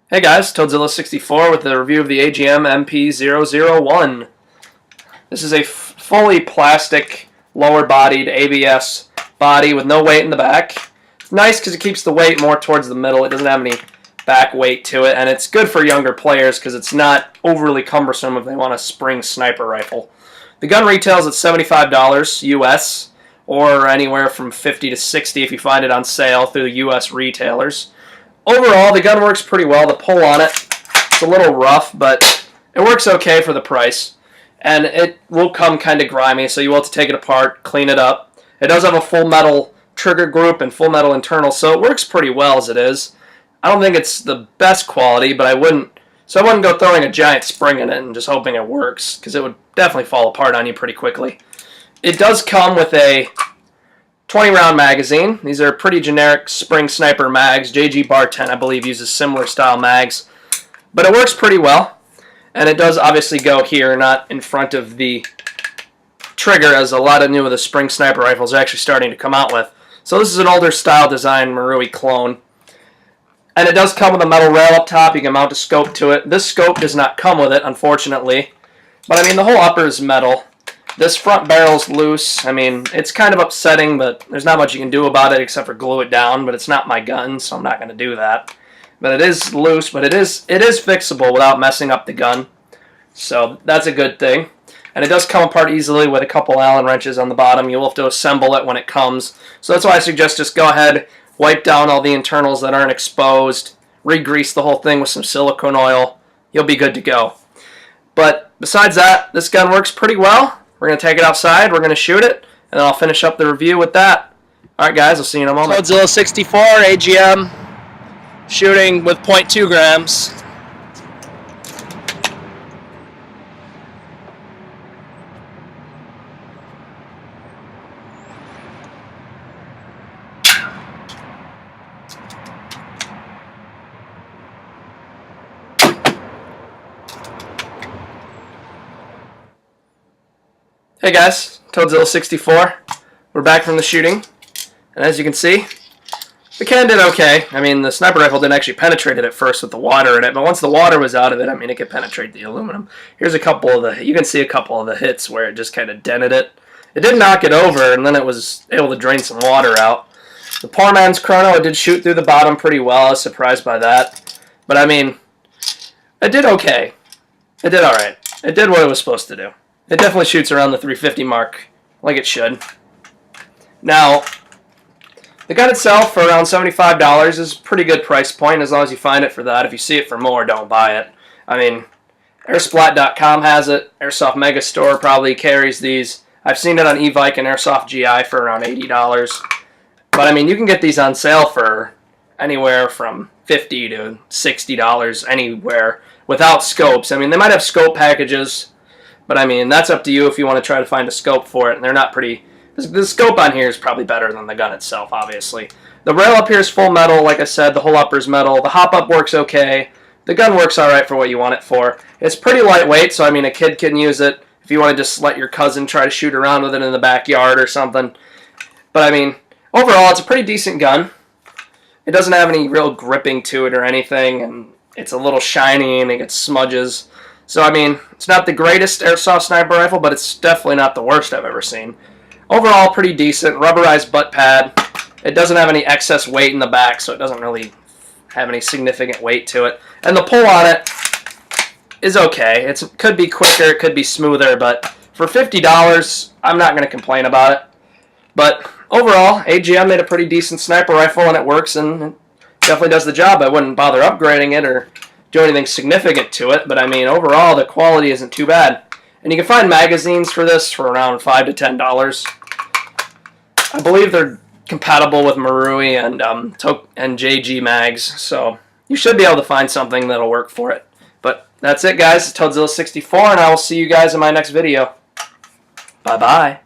Hey guys, Toadzilla64 with the review of the AGM MP-001. This is a fully plastic, lower-bodied ABS body with no weight in the back. It's nice because it keeps the weight more towards the middle. It doesn't have any back weight to it, and it's good for younger players because it's not overly cumbersome if they want a spring sniper rifle. The gun retails at $75 US, or anywhere from $50 to $60 if you find it on sale through the US retailers. Overall, the gun works pretty well. The pull on it's a little rough, but it works okay for the price. And it will come kind of grimy, so you will have to take it apart, clean it up. It does have a full metal trigger group and full metal internal, so it works pretty well as it is. I don't think it's the best quality, but I wouldn't go throwing a giant spring in it and just hoping it works, because it would definitely fall apart on you pretty quickly. It does come with a 20-round magazine. These are pretty generic spring sniper mags. JG Bar 10, I believe, uses similar style mags. But it works pretty well. And it does obviously go here, not in front of the trigger, as a lot of new of the spring sniper rifles are actually starting to come out with. So this is an older style design Marui clone. And it does come with a metal rail up top. You can mount a scope to it. This scope does not come with it, unfortunately. But I mean, the whole upper is metal. This front barrel's loose. I mean, it's kind of upsetting, but there's not much you can do about it except for glue it down, but it's not my gun, so I'm not going to do that. But it is loose, but it is fixable without messing up the gun. So that's a good thing. And it does come apart easily with a couple Allen wrenches on the bottom. You'll have to assemble it when it comes. So that's why I suggest just go ahead, wipe down all the internals that aren't exposed, re-grease the whole thing with some silicone oil. You'll be good to go. But besides that, this gun works pretty well. We're going to take it outside, we're going to shoot it, and then I'll finish up the review with that. Alright guys, I'll see you in a moment. Toadzilla64 AGM, shooting with 0.2 grams. Hey guys, Toadzilla64. We're back from the shooting, and as you can see, the can did okay. I mean, the sniper rifle didn't actually penetrate it at first with the water in it, but once the water was out of it, I mean, it could penetrate the aluminum. Here's a couple of the, you can see a couple of the hits where it just kind of dented it. It did knock it over, and then it was able to drain some water out. The poor man's chrono, it did shoot through the bottom pretty well. I was surprised by that. But I mean, it did okay. It did alright. It did what it was supposed to do. It definitely shoots around the 350 mark, like it should. Now, the gun itself for around $75 is a pretty good price point, as long as you find it for that. If you see it for more, don't buy it. I mean, airsplat.com has it. Airsoft Megastore probably carries these. I've seen it on eVike and Airsoft GI for around $80. But I mean, you can get these on sale for anywhere from $50 to $60 anywhere without scopes. I mean, they might have scope packages, but I mean, that's up to you if you want to try to find a scope for it, and they're not pretty. The scope on here is probably better than the gun itself, obviously. The rail up here is full metal, like I said, the whole upper's metal. The hop-up works okay. The gun works alright for what you want it for. It's pretty lightweight, so I mean, a kid can use it if you want to just let your cousin try to shoot around with it in the backyard or something. But I mean, overall, it's a pretty decent gun. It doesn't have any real gripping to it or anything, and it's a little shiny and it gets smudges. So, I mean, it's not the greatest airsoft sniper rifle, but it's definitely not the worst I've ever seen. Overall, pretty decent. Rubberized butt pad. It doesn't have any excess weight in the back, so it doesn't really have any significant weight to it. And the pull on it is okay. It could be quicker, it could be smoother, but for $50, I'm not going to complain about it. But overall, AGM made a pretty decent sniper rifle, and it works, and it definitely does the job. I wouldn't bother upgrading it or do anything significant to it, but I mean, overall, the quality isn't too bad. And you can find magazines for this for around $5 to $10. I believe they're compatible with Marui and JG mags, so you should be able to find something that'll work for it. But that's it, guys. It's Toadzilla64, and I will see you guys in my next video. Bye-bye.